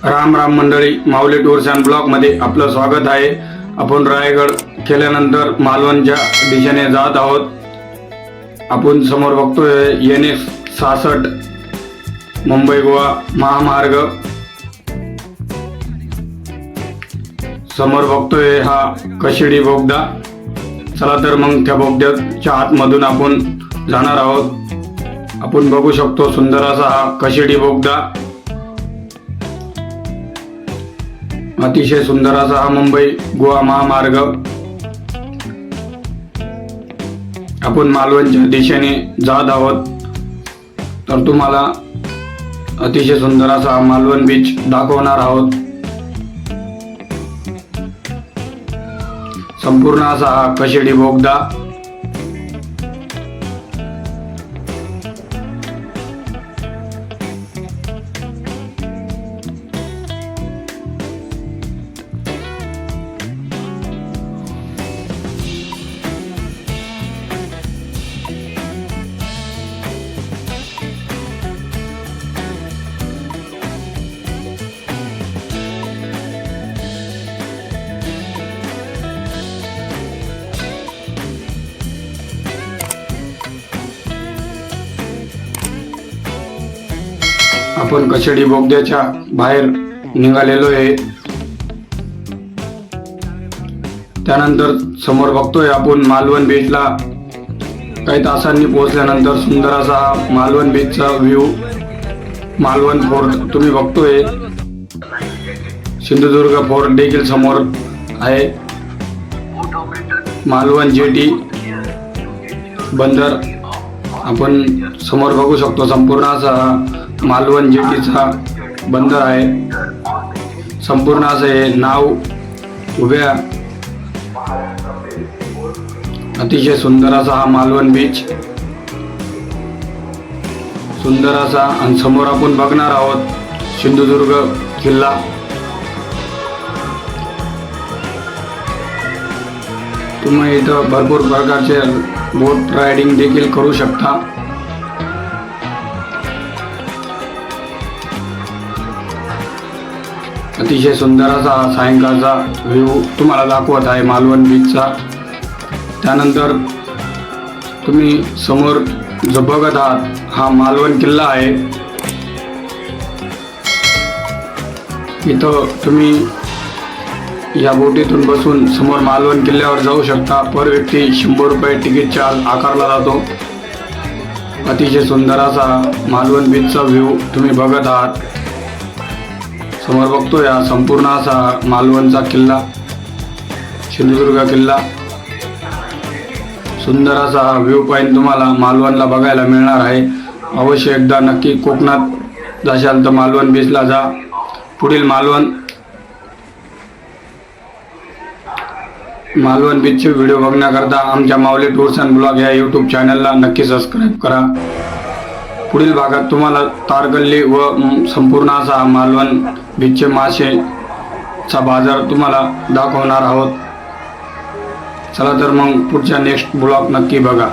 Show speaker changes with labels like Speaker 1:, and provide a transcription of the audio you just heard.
Speaker 1: राम राम मंडळी, माऊली tours and blog मध्ये आपलं स्वागत आहे। आपण रायगड केल्यानंतर मालवणच्या दिशेने जात आहोत। आपण समोर बघतोय NS 66 मुंबई गोवा महामार्ग। समोर बघतोय हा कशिडी बोगदा। चला तर मग त्या बोगद्याच्या आतमधून आपण जाणार आहोत। आपण बघू शकतो सुंदर असा हा कशिडी बोगदा। अतिशय सुंदर असा हा मुंबई गोवा महामार्ग। आपण मालवणच्या दिशेने जात आहोत, तर तुम्हाला अतिशय सुंदर असा मालवण बीच दाखवणार आहोत। संपूर्ण असा हा कशिडी बोगदा। आपण कशिडी बोगद्याच्या बाहेर निघालेलो आहे। त्यानंतर समोर बघतोय आपण मालवण बीचला। काही तासांनी पोहोचल्यानंतर सुंदर असा हा मालवण बीचचा व्ह्यू, मालवण फोर्ट तुम्ही बघतोय। सिंधुदुर्ग फोर्ट देखील समोर आहे। मालवण जेटी बंदर आपण समोर बघू शकतो। संपूर्ण असा मालवण जेटीचा बंदर आहे। संपूर्ण असं हे नाव उभ्या। अतिशय सुंदर असा हा मालवण बीच, सुंदर असा। आणि समोर आपण बघणार आहोत सिंधुदुर्ग किल्ला। तुम्ही इथं भरपूर प्रकारचे बोट रायडिंग देखील करू शकता। अतिशय सुंदर असा सायंकाळचा व्ह्यू तुम्हाला दाखवत आहे मालवण बीचचा। त्यानंतर तुम्ही समोर जो बघत आहात हा मालवण किल्ला आहे। इथं तुम्ही या बोटीतून बसून समोर मालवण किल्ल्यावर जाऊ शकता। पर व्यक्ती 100 रुपये तिकीट चार्ज आकारला जातो। अतिशय सुंदर असा मालवण बीचचा व्ह्यू तुम्ही बघत आहात। समोर बघतोय हा संपूर्ण असा मालवणचा किल्ला, सिंधुदुर्ग किल्ला। सुंदर असा व्ह्यू पॉइंट तुम्हाला मालवणला बघायला मिळणार आहे। अवश्य एकदा नक्की कोकणात जाशाल तर मालवण बीचला जा। पुढील मालवण बीचचे व्हिडिओ बघण्याकरता आमच्या माऊली टूर्स अँड ब्लॉग या यूट्यूब चॅनलला नक्की सबस्क्राईब करा। पुढील भागात तुम्हाला तारकल्ली व संपूर्ण असा मालवण बीचचे मासेचा बाजार तुम्हाला दाखवणार आहोत। चला तर मग पुढच्या नेक्स्ट ब्लॉग नक्की बघा।